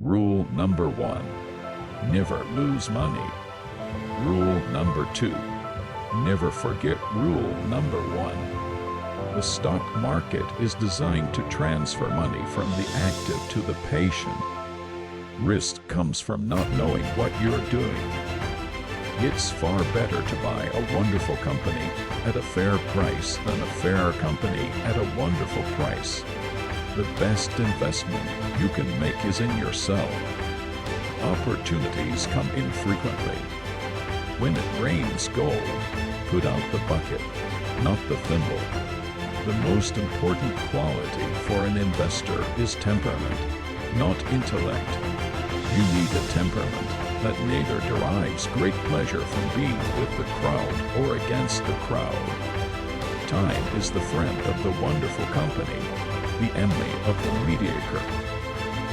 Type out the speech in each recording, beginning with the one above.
Rule number 1. Never lose money. Rule number 2. Never forget rule number 1. The stock market is designed to transfer money from the active to the patient. Risk comes from not knowing what you're doing. It's far better to buy a wonderful company at a fair price than a fair company at a wonderful price. The best investment you can make is in yourself. Opportunities come infrequently. When it rains gold, put out the bucket, not the thimble. The most important quality for an investor is temperament, not intellect. You need a temperament that neither derives great pleasure from being with the crowd or against the crowd. Time is the friend of the wonderful company, the enemy of the mediocre.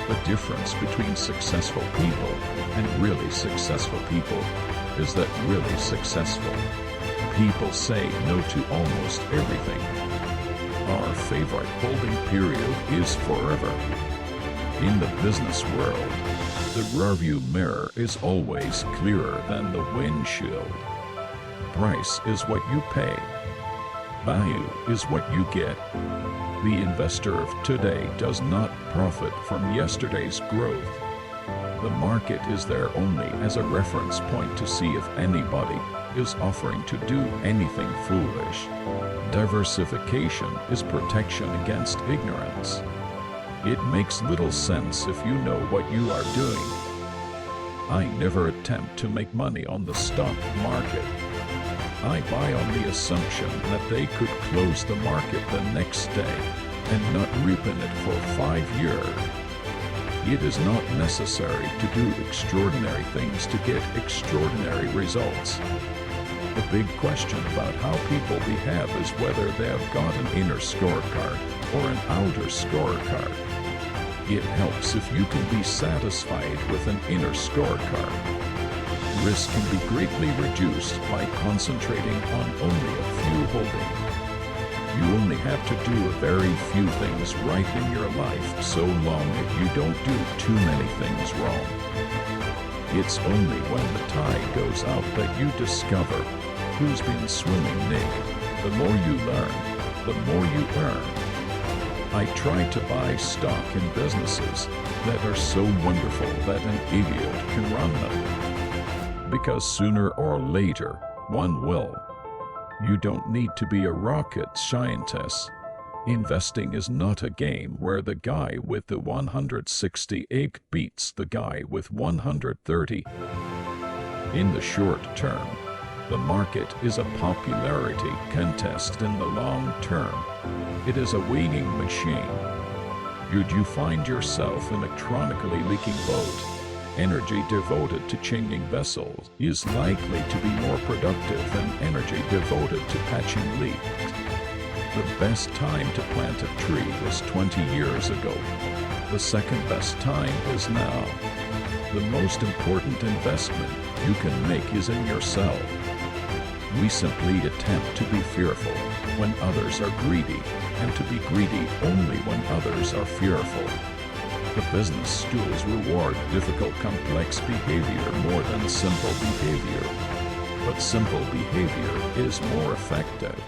The difference between successful people and really successful people is that really successful people say no to almost everything. Our favorite holding period is forever. In the business world, the rearview mirror is always clearer than the windshield. Price is what you pay. Value is what you get. The investor of today does not profit from yesterday's growth. The market is there only as a reference point to see if anybody is offering to do anything foolish. Diversification is protection against ignorance. It makes little sense if you know what you are doing. I never attempt to make money on the stock market. I buy on the assumption that they could close the market the next day and not reopen it for 5 years. It is not necessary to do extraordinary things to get extraordinary results. The big question about how people behave is whether they have got an inner scorecard or an outer scorecard. It helps if you can be satisfied with an inner scorecard. Risk can be greatly reduced by concentrating on only a few holdings. You only have to do a very few things right in your life so long that you don't do too many things wrong. It's only when the tide goes out that you discover who's been swimming naked. The more you learn, the more you earn. I try to buy stock in businesses that are so wonderful that an idiot can run them. Because sooner or later, one will. You don't need to be a rocket scientist. Investing is not a game where the guy with the 168 beats the guy with 130. In the short term, the market is a popularity contest. In the long term, it is a weighing machine. Should you find yourself in a chronically leaking boat, energy devoted to changing vessels is likely to be more productive than energy devoted to patching leaks. The best time to plant a tree was 20 years ago. The second best time is now. The most important investment you can make is in yourself. We simply attempt to be fearful when others are greedy, and to be greedy only when others are fearful. The business schools reward difficult, complex behavior more than simple behavior. But simple behavior is more effective.